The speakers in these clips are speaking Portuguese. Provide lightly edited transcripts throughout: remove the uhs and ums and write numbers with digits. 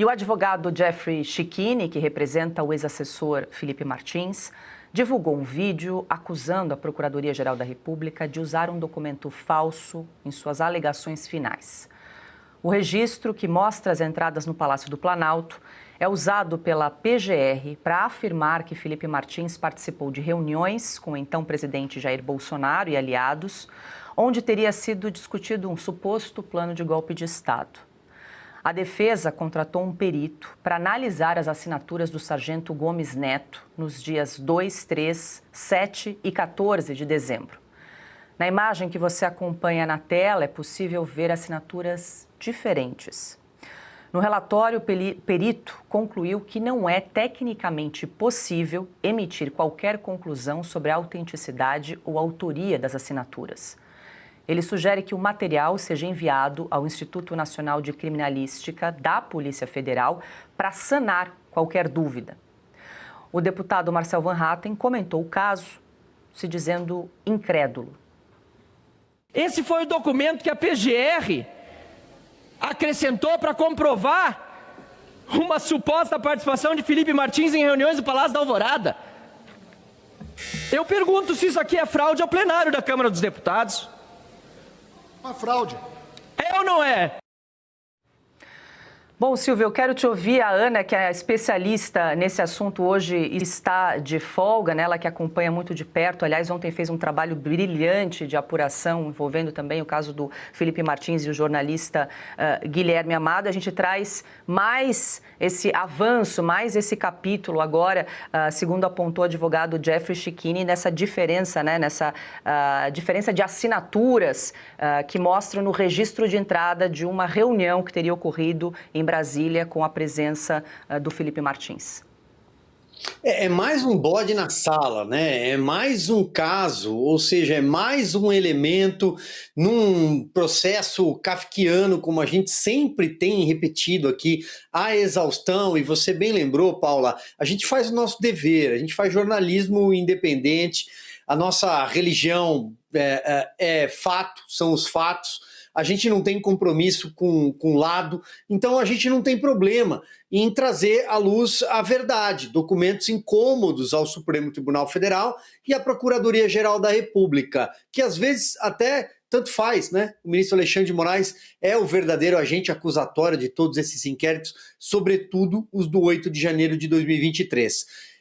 E o advogado Jeffrey Schichini, que representa o ex-assessor Felipe Martins, divulgou um vídeo acusando a Procuradoria-Geral da República de usar um documento falso em suas alegações finais. O registro, que mostra as entradas no Palácio do Planalto, é usado pela PGR para afirmar que Felipe Martins participou de reuniões com o então presidente Jair Bolsonaro e aliados, onde teria sido discutido um suposto plano de golpe de Estado. A defesa contratou um perito para analisar as assinaturas do sargento Gomes Neto nos dias 2, 3, 7 e 14 de dezembro. Na imagem que você acompanha na tela, é possível ver assinaturas diferentes. No relatório, o perito concluiu que não é tecnicamente possível emitir qualquer conclusão sobre a autenticidade ou autoria das assinaturas. Ele sugere que o material seja enviado ao Instituto Nacional de Criminalística da Polícia Federal para sanar qualquer dúvida. O deputado Marcel Van Hatten comentou o caso, se dizendo incrédulo. Esse foi o documento que a PGR acrescentou para comprovar uma suposta participação de Felipe Martins em reuniões do Palácio da Alvorada. Eu pergunto se isso aqui é fraude ao plenário da Câmara dos Deputados. Uma fraude. É ou não é? Bom, Silvio, eu quero te ouvir. A Ana, que é especialista nesse assunto, hoje está de folga, né? Ela que acompanha muito de perto. Aliás, ontem fez um trabalho brilhante de apuração, envolvendo também o caso do Felipe Martins e o jornalista Guilherme Amado. A gente traz mais esse avanço, mais esse capítulo agora, segundo apontou o advogado Jeffrey Schichini, nessa diferença, né? Nessa diferença de assinaturas que mostram no registro de entrada de uma reunião que teria ocorrido em Brasília com a presença do Felipe Martins. É mais um bode na sala, né? É mais um caso, ou seja, é mais um elemento num processo kafkiano, como a gente sempre tem repetido aqui, a exaustão. E você bem lembrou, Paula, a gente faz o nosso dever, a gente faz jornalismo independente, a nossa religião é fato, são os fatos. A gente não tem compromisso com lado, então a gente não tem problema em trazer à luz a verdade, documentos incômodos ao Supremo Tribunal Federal e à Procuradoria-Geral da República, que às vezes até tanto faz, né? O ministro Alexandre de Moraes é o verdadeiro agente acusatório de todos esses inquéritos, sobretudo os do 8 de janeiro de 2023.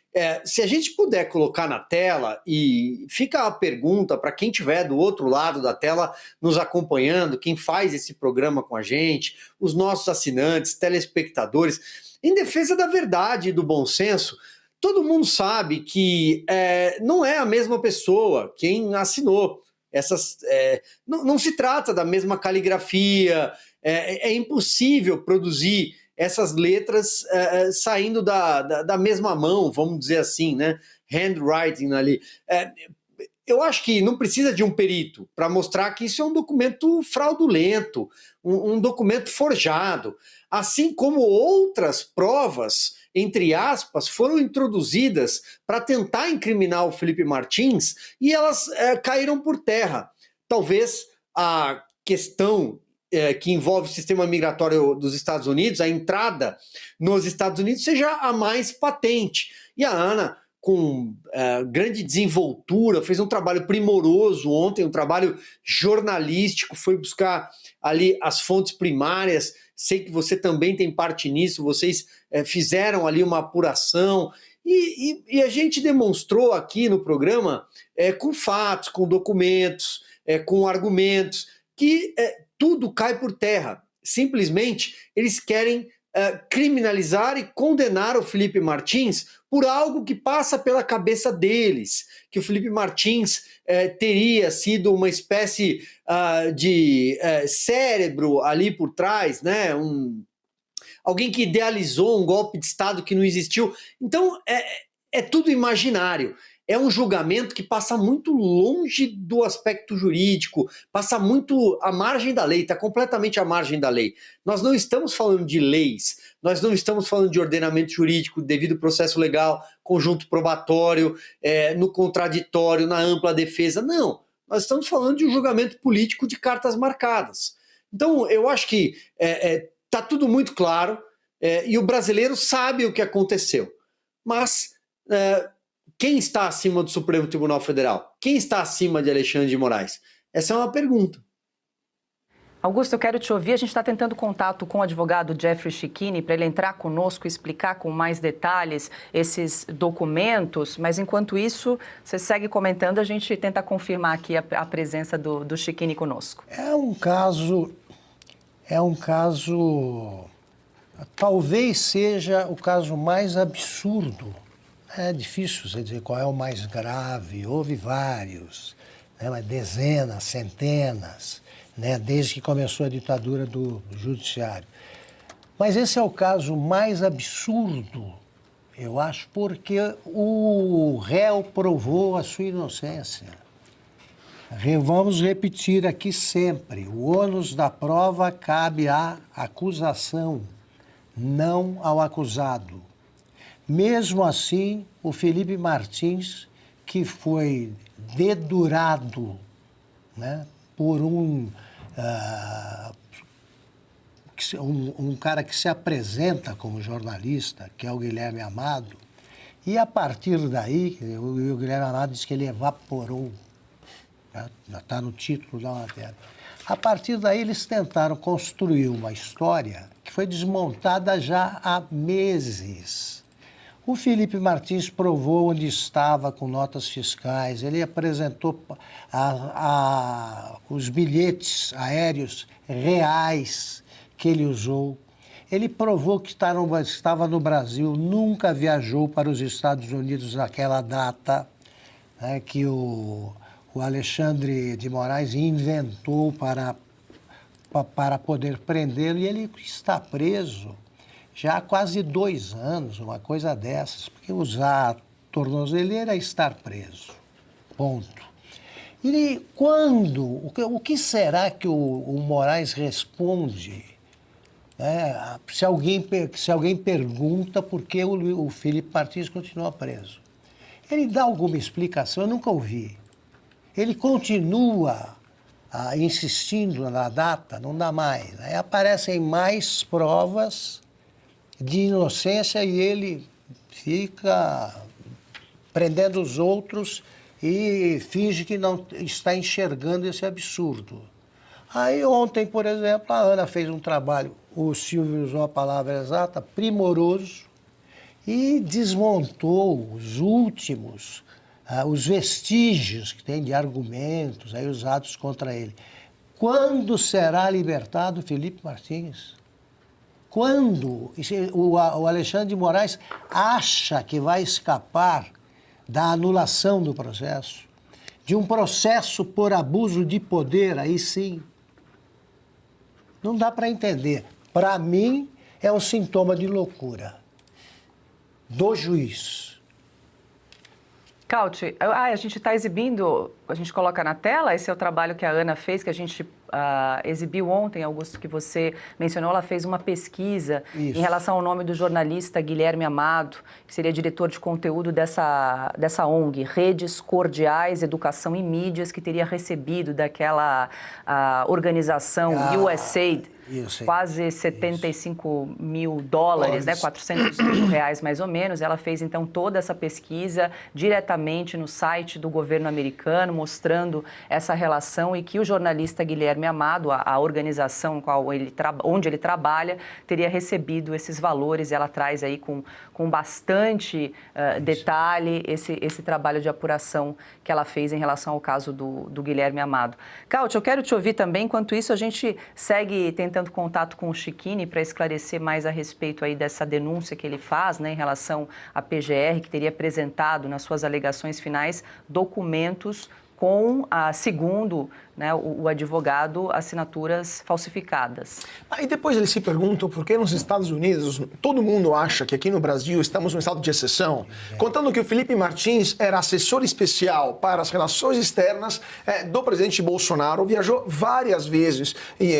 Se a gente puder colocar na tela, e fica a pergunta para quem estiver do outro lado da tela nos acompanhando, quem faz esse programa com a gente, os nossos assinantes, telespectadores, em defesa da verdade e do bom senso, todo mundo sabe que não é a mesma pessoa quem assinou. Não se trata da mesma caligrafia, é impossível produzir essas letras saindo da mesma mão, vamos dizer assim, né? Handwriting ali. Eu acho que não precisa de um perito para mostrar que isso é um documento fraudulento, um documento forjado, assim como outras provas, entre aspas, foram introduzidas para tentar incriminar o Felipe Martins e elas caíram por terra. Talvez a questão que envolve o sistema migratório dos Estados Unidos, a entrada nos Estados Unidos, seja a mais patente. E a Ana, com grande desenvoltura, fez um trabalho primoroso ontem, um trabalho jornalístico, foi buscar ali as fontes primárias. Sei que você também tem parte nisso, vocês fizeram ali uma apuração, e a gente demonstrou aqui no programa, com fatos, com documentos, com argumentos, que tudo cai por terra. Simplesmente eles querem criminalizar e condenar o Felipe Martins por algo que passa pela cabeça deles, que o Felipe Martins teria sido uma espécie de cérebro ali por trás, né? Alguém que idealizou um golpe de Estado que não existiu. Então é tudo imaginário. É um julgamento que passa muito longe do aspecto jurídico, passa muito à margem da lei, está completamente à margem da lei. Nós não estamos falando de leis, nós não estamos falando de ordenamento jurídico, devido processo legal, conjunto probatório, no contraditório, na ampla defesa. Não, nós estamos falando de um julgamento político de cartas marcadas. Então, eu acho que está tudo muito claro. e o brasileiro sabe o que aconteceu. Mas quem está acima do Supremo Tribunal Federal? Quem está acima de Alexandre de Moraes? Essa é uma pergunta. Augusto, eu quero te ouvir. A gente está tentando contato com o advogado Jeffrey Schichini para ele entrar conosco e explicar com mais detalhes esses documentos, mas enquanto isso, você segue comentando, a gente tenta confirmar aqui a presença do Schichini conosco. É um caso, talvez seja o caso mais absurdo. É difícil você dizer qual é o mais grave, houve vários, né, mas dezenas, centenas, né, desde que começou a ditadura do judiciário. Mas esse é o caso mais absurdo, eu acho, porque o réu provou a sua inocência. Vamos repetir aqui sempre, o ônus da prova cabe à acusação, não ao acusado. Mesmo assim, o Felipe Martins, que foi dedurado, né, por um cara que se apresenta como jornalista, que é o Guilherme Amado, e a partir daí, o Guilherme Amado diz que ele evaporou, né, já está no título da matéria. A partir daí, eles tentaram construir uma história que foi desmontada já há meses. O Felipe Martins provou onde estava com notas fiscais, ele apresentou os bilhetes aéreos reais que ele usou. Ele provou que estava no Brasil, nunca viajou para os Estados Unidos naquela data, né, que o Alexandre de Moraes inventou para poder prendê-lo, e ele está preso já há quase 2 anos, uma coisa dessas, porque usar tornozeleira é estar preso, ponto. E o que será que o Moraes responde, né, se alguém pergunta por que o Felipe Martins continua preso? Ele dá alguma explicação? Eu nunca ouvi. Ele continua insistindo na data, não dá mais. Aí aparecem mais provas de inocência e ele fica prendendo os outros e finge que não está enxergando esse absurdo. Aí ontem, por exemplo, a Ana fez um trabalho, o Silvio usou a palavra exata, primoroso, e desmontou os últimos, os vestígios que tem de argumentos aí usados contra ele. Quando será libertado Felipe Martins? Quando o Alexandre de Moraes acha que vai escapar da anulação do processo, de um processo por abuso de poder, aí sim, não dá para entender. Para mim, é um sintoma de loucura do juiz. Cauty, a gente está exibindo, a gente coloca na tela, esse é o trabalho que a Ana fez, que a gente exibiu ontem, Augusto, que você mencionou. Ela fez uma pesquisa em relação ao nome do jornalista Guilherme Amado, que seria diretor de conteúdo dessa ONG, Redes Cordiais, Educação e Mídias, que teria recebido daquela organização USAID, quase $75 mil, né, 400 mil reais mais ou menos. Ela fez então toda essa pesquisa diretamente no site do governo americano, mostrando essa relação, e que o jornalista Guilherme Amado, a organização onde ele trabalha, teria recebido esses valores. Ela traz aí com bastante detalhe esse trabalho de apuração que ela fez em relação ao caso do Guilherme Amado. Cauty, eu quero te ouvir também. Enquanto isso, a gente segue tentando contato com o Schichini para esclarecer mais a respeito aí dessa denúncia que ele faz, né, em relação à PGR, que teria apresentado nas suas alegações finais documentos com, segundo, né, o advogado, assinaturas falsificadas. Aí depois eles se perguntam por que nos Estados Unidos todo mundo acha que aqui no Brasil estamos num estado de exceção, contando que o Felipe Martins era assessor especial para as relações externas do presidente Bolsonaro, viajou várias vezes,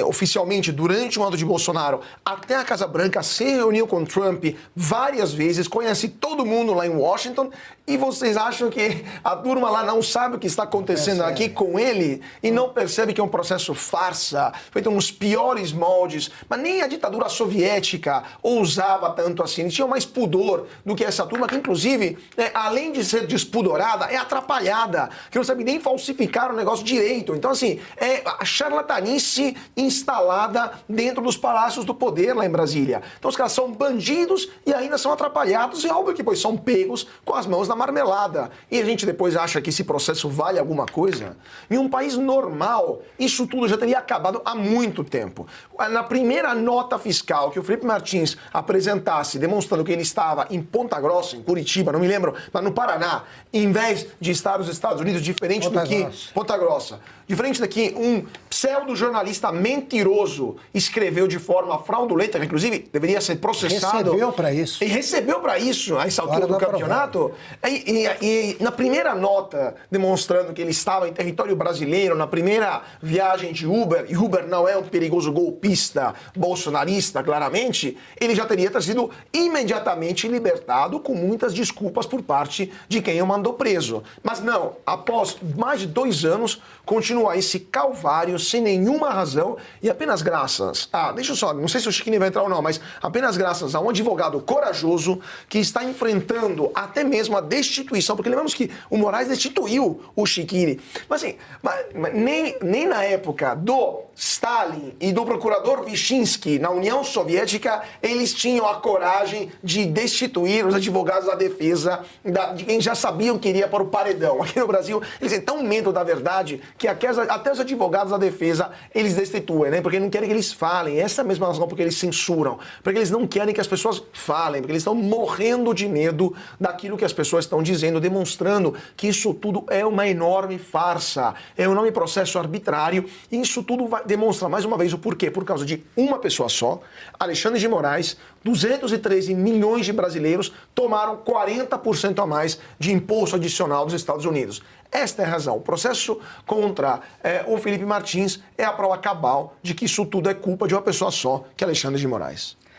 oficialmente, durante o ano de Bolsonaro, até a Casa Branca, se reuniu com Trump várias vezes, conhece todo mundo lá em Washington, e vocês acham que a turma lá não sabe o que está acontecendo acontecendo aqui com ele e não percebe que é um processo farsa, feito nos piores moldes, mas nem a ditadura soviética ousava tanto assim, eles tinham mais pudor do que essa turma que, inclusive, além de ser despudorada, é atrapalhada, que não sabe nem falsificar o negócio direito. Então, assim, é a charlatanice instalada dentro dos palácios do poder lá em Brasília. Então, os caras são bandidos e ainda são atrapalhados, e óbvio que depois são pegos com as mãos na marmelada. E a gente depois acha que esse processo vale alguma coisa. Em um país normal, isso tudo já teria acabado há muito tempo. Na primeira nota fiscal que o Felipe Martins apresentasse, demonstrando que ele estava em Ponta Grossa, em Curitiba, não me lembro, mas no Paraná, em vez de estar nos Estados Unidos, diferente do que... Ponta Grossa. Diferente daqui, um pseudo-jornalista mentiroso escreveu de forma fraudulenta, que inclusive deveria ser processado. Recebeu para isso. E recebeu para isso, a essa altura do campeonato. E na primeira nota, demonstrando que ele estava em território brasileiro, na primeira viagem de Uber, e Uber não é um perigoso golpista bolsonarista, claramente, ele já teria sido imediatamente libertado com muitas desculpas por parte de quem o mandou preso. Mas não, após mais de 2 anos, continua esse calvário sem nenhuma razão e apenas graças a... Deixa eu só, não sei se o Chiquini vai entrar ou não, mas apenas graças a um advogado corajoso que está enfrentando até mesmo a destituição, porque lembramos que o Moraes destituiu o Chiquini. Mas assim, nem na época do Stalin e do procurador Vyshinsky na União Soviética, eles tinham a coragem de destituir os advogados da defesa de quem já sabiam que iria para o paredão. Aqui no Brasil, eles têm tão medo da verdade que até os advogados da defesa eles destituem, né? Porque não querem que eles falem. Essa é a mesma razão porque eles censuram. Porque eles não querem que as pessoas falem, porque eles estão morrendo de medo daquilo que as pessoas estão dizendo, demonstrando que isso tudo é uma enorme farsa, é um enorme processo arbitrário, e isso tudo demonstra mais uma vez o porquê. Por causa de uma pessoa só, Alexandre de Moraes, 213 milhões de brasileiros tomaram 40% a mais de imposto adicional dos Estados Unidos. Esta é a razão. O processo contra o Felipe Martins é a prova cabal de que isso tudo é culpa de uma pessoa só, que é Alexandre de Moraes.